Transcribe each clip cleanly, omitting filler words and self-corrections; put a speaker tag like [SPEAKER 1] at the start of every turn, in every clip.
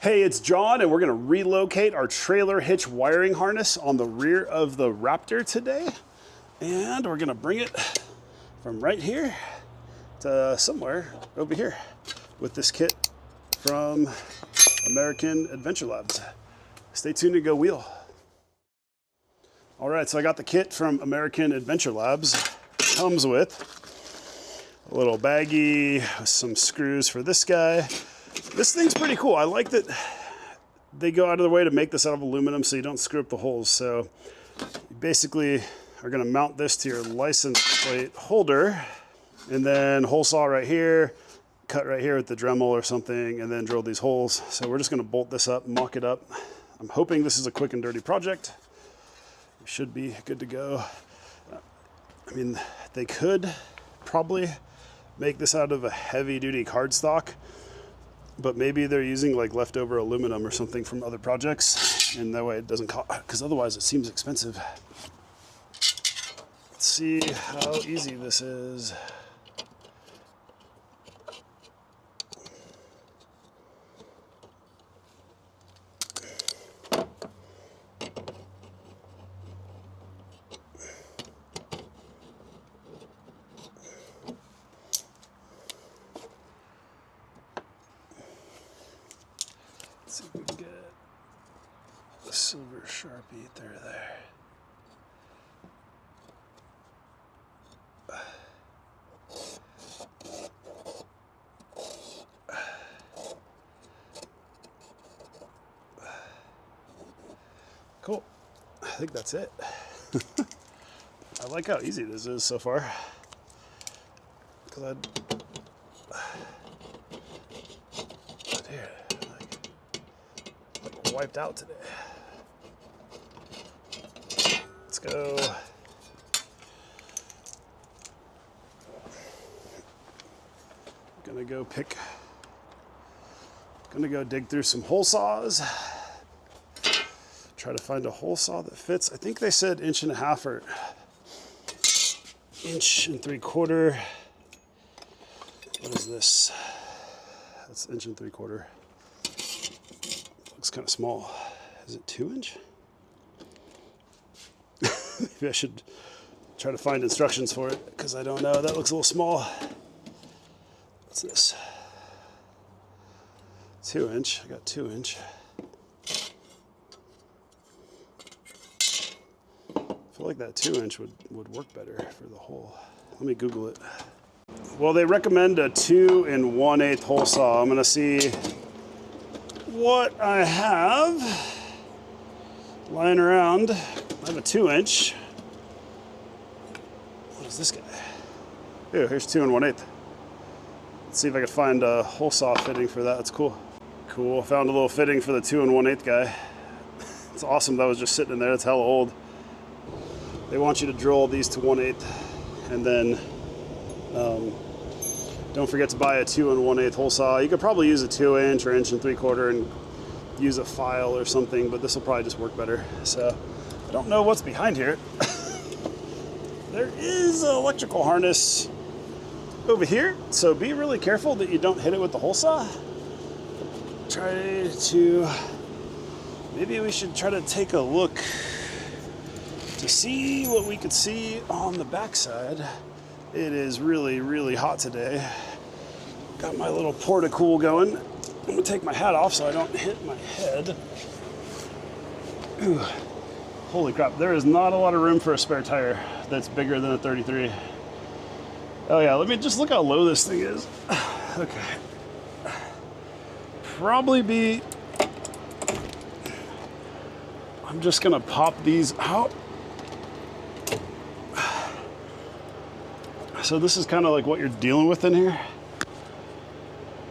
[SPEAKER 1] Hey, it's John, and we're gonna relocate our trailer hitch wiring harness on the rear of the Raptor today. And we're gonna bring it from right here to somewhere over here with this kit from American Adventure Labs. Stay tuned to go wheel. All right, so I got the kit from American Adventure Labs. Comes with a little baggie with some screws for this guy. This thing's pretty cool. I like that they go out of their way to make this out of aluminum so you don't screw up the holes. So you basically are gonna mount this to your license plate holder and then hole saw right here, cut right here with the Dremel or something, and then drill these holes. So we're just gonna bolt this up, mock it up. I'm hoping this is a quick and dirty project. We should be good to go. I mean, they could probably make this out of a heavy duty cardstock, but maybe they're using like leftover aluminum or something from other projects, and that way it doesn't cost, because otherwise it seems expensive. Let's see how easy this is. Let's see if we can get the silver Sharpie through there. Cool. I think that's it. I like how easy this is so far. Because like wiped out today. Let's go. Gonna go dig through some hole saws. Try to find a hole saw that fits. I think they said 1.5 or 1 3/4. What is this? That's 1 3/4. Looks kind of small. Is it 2 inch? Maybe I should try to find instructions for it because I don't know. That looks a little small. What's this? 2 inch. I got 2 inch. I feel like that 2 inch would work better for the hole. Let me Google it. Well, they recommend a 2 1/8 hole saw. I'm gonna see what I have lying around. I have a 2 inch. What is this guy? Ew, here's 2 1/8. Let's see if I can find a hole saw fitting for that. That's cool. Cool, found a little fitting for the 2 1/8 guy. It's awesome. That was just sitting in there. It's hella old. They want you to drill these to 1/8, and then don't forget to buy a 2 1/8 hole saw. You could probably use a 2 inch or 1 3/4 and use a file or something, but this will probably just work better. So I don't know what's behind here. There is an electrical harness over here, so be really careful that you don't hit it with the hole saw. Maybe we should try to take a look to see what we could see on the backside. It is really, really hot today. Got my little porta-cool going. I'm gonna take my hat off so I don't hit my head. Ooh. Holy crap, there is not a lot of room for a spare tire that's bigger than a 33. Oh yeah, let me just look how low this thing is. Okay. I'm just gonna pop these out. So this is kind of like what you're dealing with in here.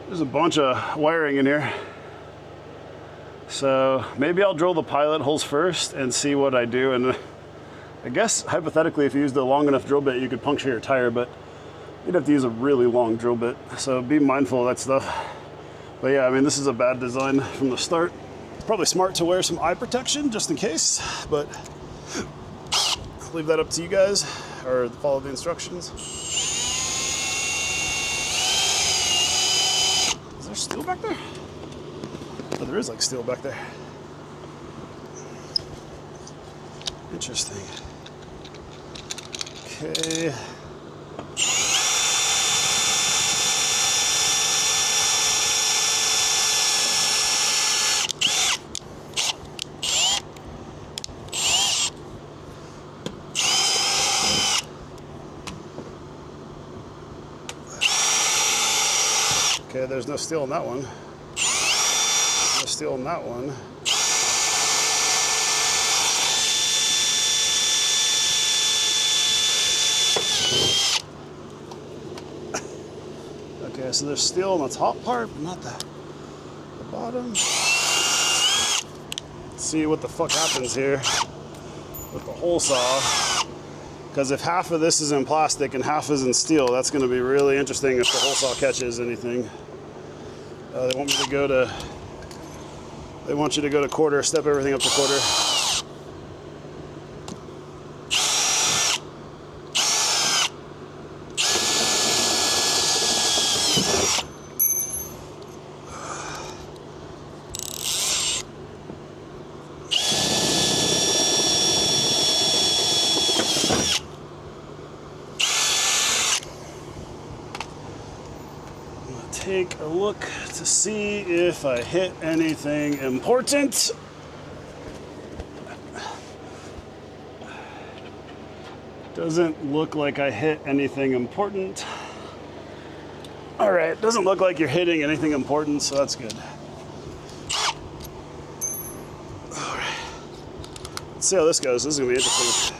[SPEAKER 1] There's a bunch of wiring in here. So maybe I'll drill the pilot holes first and see what I do. And I guess hypothetically, if you used a long enough drill bit, you could puncture your tire, but you'd have to use a really long drill bit. So be mindful of that stuff. But yeah, I mean, this is a bad design from the start. It's probably smart to wear some eye protection just in case, but I'll leave that up to you guys, or follow the instructions. Is there steel back there? Oh, there is like steel back there. Interesting. Okay. Okay, there's no steel in that one. No steel in that one. Okay, so there's steel in the top part, but not the bottom. Let's see what the fuck happens here with the hole saw. Because if half of this is in plastic and half is in steel, that's going to be really interesting if the hole saw catches anything. They want me to go to. They want you to go to quarter, step everything up to quarter. Take a look to see if I hit anything important. Doesn't look like I hit anything important. All right, doesn't look like you're hitting anything important, so that's good. All right, let's see how this goes. This is gonna be interesting.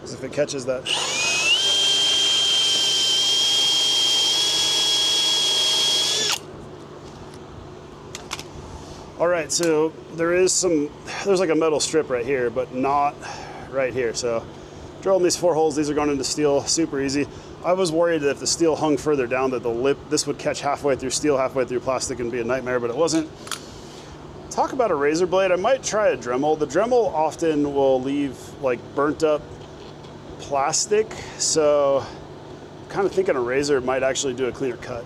[SPEAKER 1] As if it catches that. All right, so there's like a metal strip right here, but not right here. So drilling these 4 holes, these are going into steel, super easy. I was worried that if the steel hung further down that this would catch halfway through steel, halfway through plastic and be a nightmare, but it wasn't. Talk about a razor blade, I might try a Dremel. The Dremel often will leave like burnt up plastic, so I'm kind of thinking a razor might actually do a cleaner cut.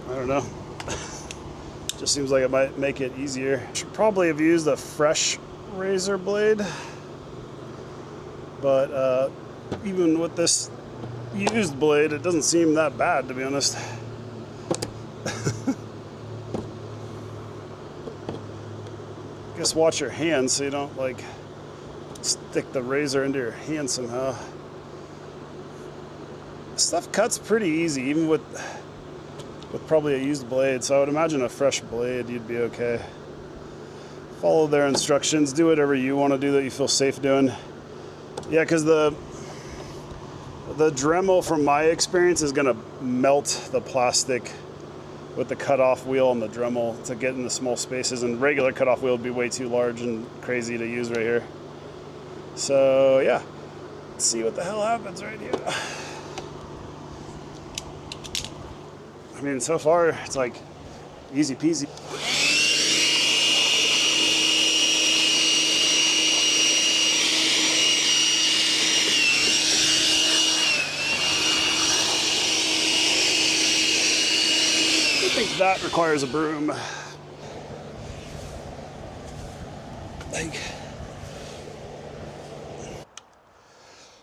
[SPEAKER 1] I don't know. Just seems like it might make it easier. Should probably have used a fresh razor blade, but even with this used blade, it doesn't seem that bad, to be honest. Guess watch your hands so you don't like stick the razor into your hand somehow. Stuff cuts pretty easy, even with probably a used blade, so I would imagine a fresh blade you'd be okay. Follow their instructions, do whatever you want to do that you feel safe doing. Yeah, because the Dremel, from my experience, is going to melt the plastic with the cutoff wheel and the Dremel to get in the small spaces, and regular cutoff wheel would be way too large and crazy to use right here. So yeah, let's see what the hell happens right here. I mean, so far, it's like easy peasy. I think that requires a broom.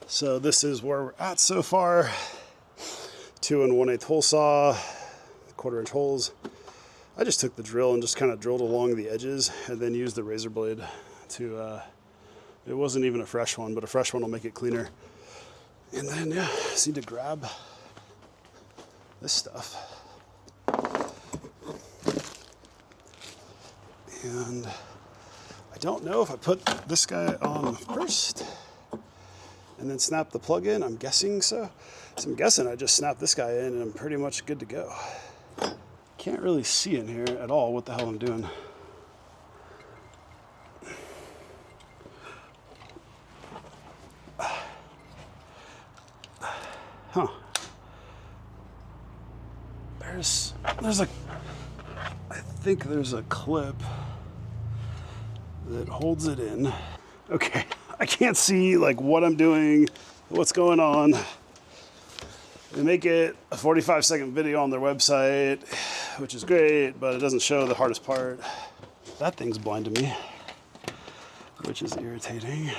[SPEAKER 1] So this is where we're at so far. 2 1/8 hole saw. 1/4 inch holes. I just took the drill and just kind of drilled along the edges and then used the razor blade to, it wasn't even a fresh one, but a fresh one will make it cleaner. And then, yeah, just need to grab this stuff. And I don't know if I put this guy on first. and then snap the plug in. I'm guessing so. So I'm guessing I just snap this guy in and I'm pretty much good to go. Can't really see in here at all what the hell I'm doing. Huh. I think there's a clip that holds it in. Okay, I can't see like what I'm doing, what's going on. They make it a 45-second video on their website, which is great, but it doesn't show the hardest part. That thing's blind to me, which is irritating.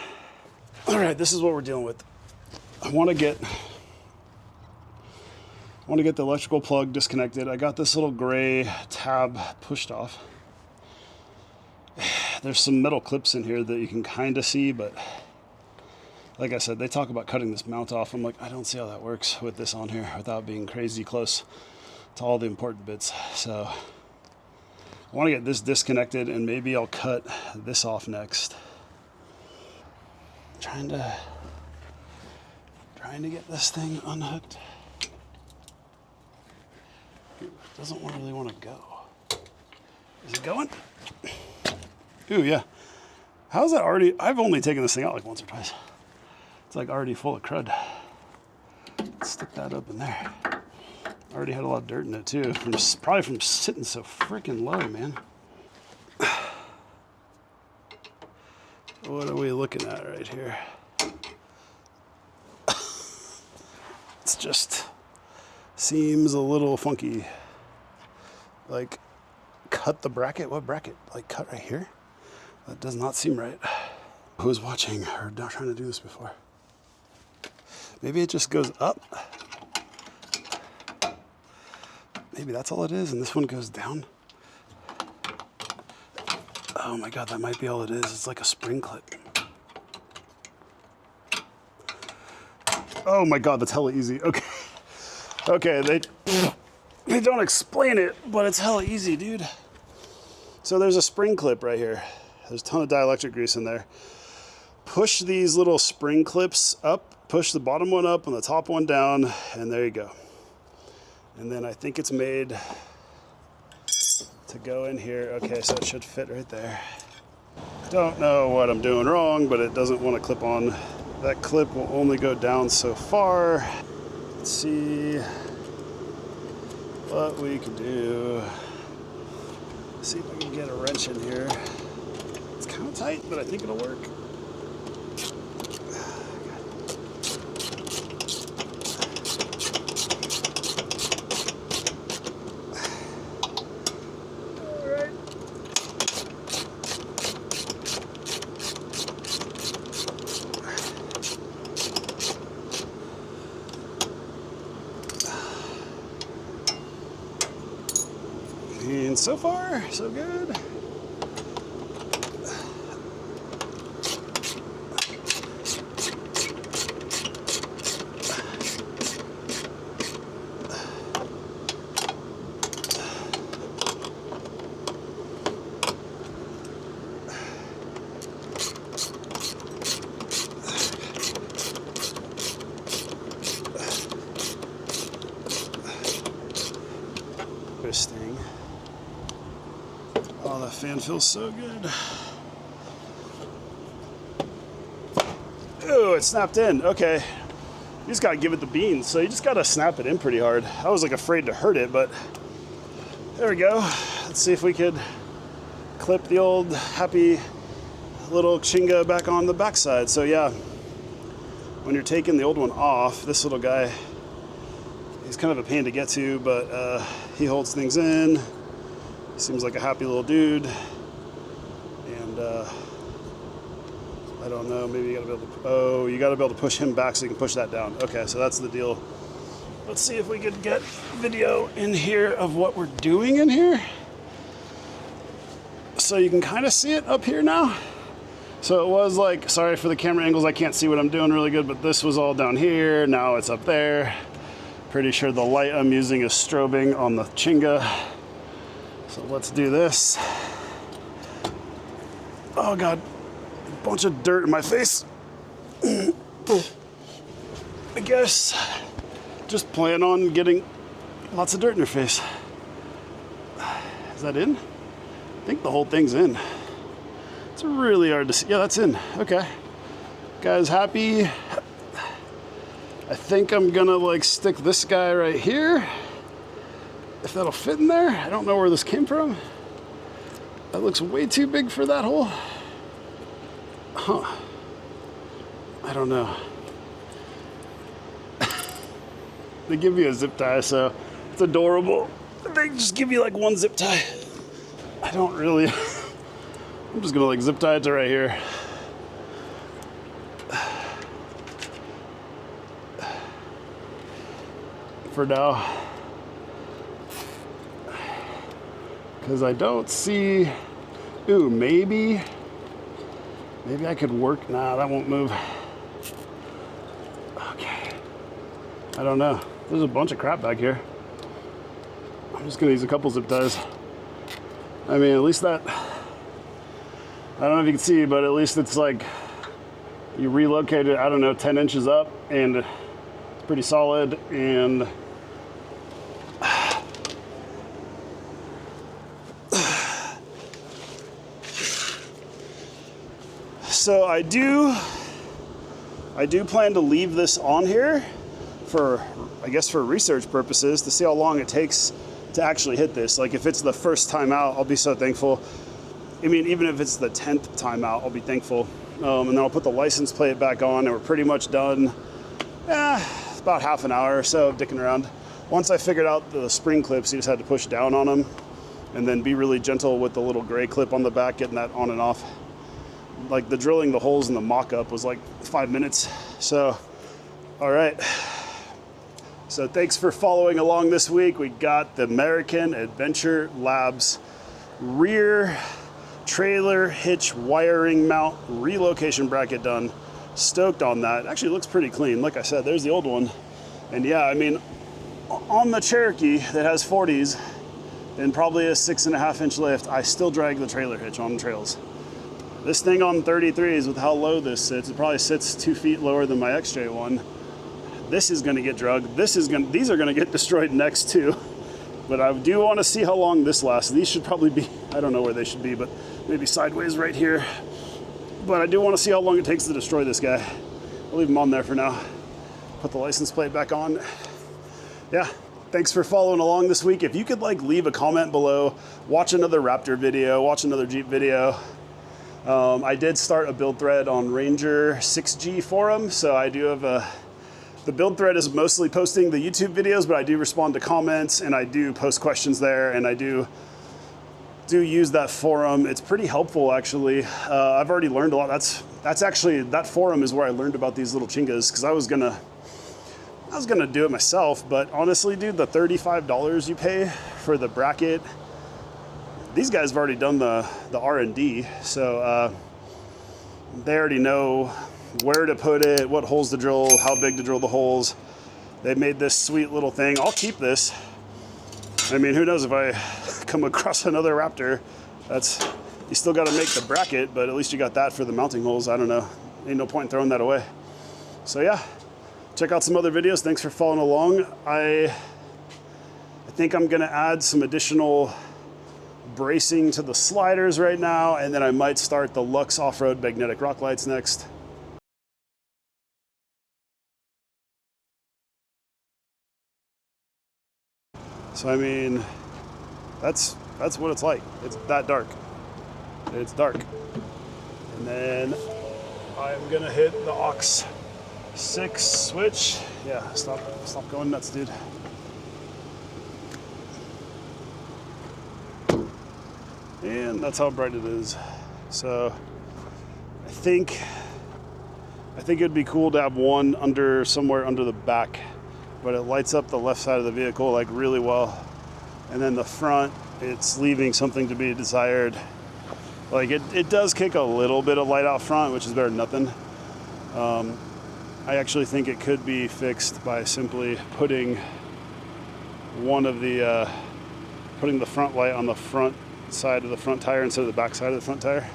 [SPEAKER 1] All right, this is what we're dealing with. I want to get the electrical plug disconnected. I got this little gray tab pushed off. There's some metal clips in here that you can kind of see, but like I said, they talk about cutting this mount off. I'm like, I don't see how that works with this on here without being crazy close to all the important bits. So I want to get this disconnected, and maybe I'll cut this off next. Trying to get this thing unhooked. It doesn't really want to go. Is it going? Ooh, yeah. How's that already? I've only taken this thing out like once or twice. It's like already full of crud. Let's stick that up in there. Already had a lot of dirt in it too, probably from sitting so freaking low, man. What are we looking at right here? It's just seems a little funky. Like, cut the bracket? What bracket? Like, cut right here? That does not seem right. Who's watching or not trying to do this before? Maybe it just goes up. Maybe that's all it is, and this one goes down. Oh my God, that might be all it is. It's like a spring clip. Oh my God, that's hella easy. Okay. Okay, they don't explain it, but it's hella easy, dude. So there's a spring clip right here. There's a ton of dielectric grease in there. Push these little spring clips up, push the bottom one up and the top one down, and there you go. And then I think it's made to go in here. Okay, so it should fit right there. Don't know what I'm doing wrong, but it doesn't want to clip on. That clip will only go down so far. Let's see what we can do. See if I can get a wrench in here. It's kind of tight, but I think it'll work. And so far, so good. Interesting. Oh, that fan feels so good. Ooh, it snapped in. Okay. You just gotta give it the beans. So you just gotta snap it in pretty hard. I was like afraid to hurt it, but there we go. Let's see if we could clip the old happy little chinga back on the backside. So yeah, when you're taking the old one off, this little guy, he's kind of a pain to get to, but he holds things in. Seems like a happy little dude. And I don't know, maybe you gotta be able to, you gotta be able to push him back so you can push that down. Okay, so that's the deal. Let's see if we could get video in here of what we're doing in here. So you can kind of see it up here now. So it was like, sorry for the camera angles, I can't see what I'm doing really good, but this was all down here, now it's up there. Pretty sure the light I'm using is strobing on the chinga. So let's do this. Oh God, a bunch of dirt in my face. I guess just plan on getting lots of dirt in your face. Is that in? I think the whole thing's in. It's really hard to see. Yeah, that's in. Okay. Guys happy? I think I'm gonna like stick this guy right here. If that'll fit in there. I don't know where this came from. That looks way too big for that hole. Huh. I don't know. They give you a zip tie, so it's adorable. They just give you like one zip tie. I don't really. I'm just gonna like zip tie it to right here. For now. Because I don't see. Ooh, maybe I could work. Nah, that won't move. Okay. I don't know. There's a bunch of crap back here. I'm just gonna use a couple zip ties. I mean, at least that, I don't know if you can see, but at least it's like, you relocate it, I don't know, 10 inches up, and it's pretty solid, and so I do plan to leave this on here for, I guess, for research purposes to see how long it takes to actually hit this. Like if it's the first time out, I'll be so thankful. I mean, even if it's the 10th time out, I'll be thankful. And then I'll put the license plate back on and we're pretty much done. It's about half an hour or so of dicking around. Once I figured out the spring clips, you just had to push down on them and then be really gentle with the little gray clip on the back, getting that on and off. Like the drilling the holes in the mock-up was like 5 minutes. So, all right. So thanks for following along this week. We got the American Adventure Labs rear trailer hitch wiring mount relocation bracket done. Stoked on that. Actually looks pretty clean. Like I said, there's the old one. And yeah, I mean, on the Cherokee that has 40s and probably a 6.5-inch lift, I still drag the trailer hitch on trails. This thing on 33s, with how low this sits, it probably sits 2 feet lower than my XJ1. This is gonna get drugged. These are gonna get destroyed next too. But I do wanna see how long this lasts. These should probably be, I don't know where they should be, but maybe sideways right here. But I do wanna see how long it takes to destroy this guy. I'll leave him on there for now. Put the license plate back on. Yeah, thanks for following along this week. If you could like leave a comment below, watch another Raptor video, watch another Jeep video. I did start a build thread on Ranger 6G forum, so I do have the build thread is mostly posting the YouTube videos, but I do respond to comments and I do post questions there, and I do use that forum. It's pretty helpful actually. I've already learned a lot. That's actually, that forum is where I learned about these little chingas, because I was gonna do it myself, but honestly, dude, the $35 you pay for the bracket, these guys have already done the R&D, so they already know where to put it, what holes to drill, how big to drill the holes. They made this sweet little thing. I'll keep this. I mean, who knows if I come across another Raptor. You still got to make the bracket, but at least you got that for the mounting holes. I don't know. Ain't no point in throwing that away. So yeah, check out some other videos. Thanks for following along. I think I'm gonna add some additional bracing to the sliders right now, and then I might start the Lux off-road magnetic rock lights next. So I mean, that's what it's like. It's that dark. It's dark. And then I'm gonna hit the aux 6 switch. Yeah, stop going nuts, dude. And that's how bright it is. So I think it'd be cool to have one somewhere under the back, but it lights up the left side of the vehicle like really well. And then the front, it's leaving something to be desired. Like it does kick a little bit of light out front, which is better than nothing. I actually think it could be fixed by simply putting putting the front light on the front side of the front tire instead of the back side of the front tire.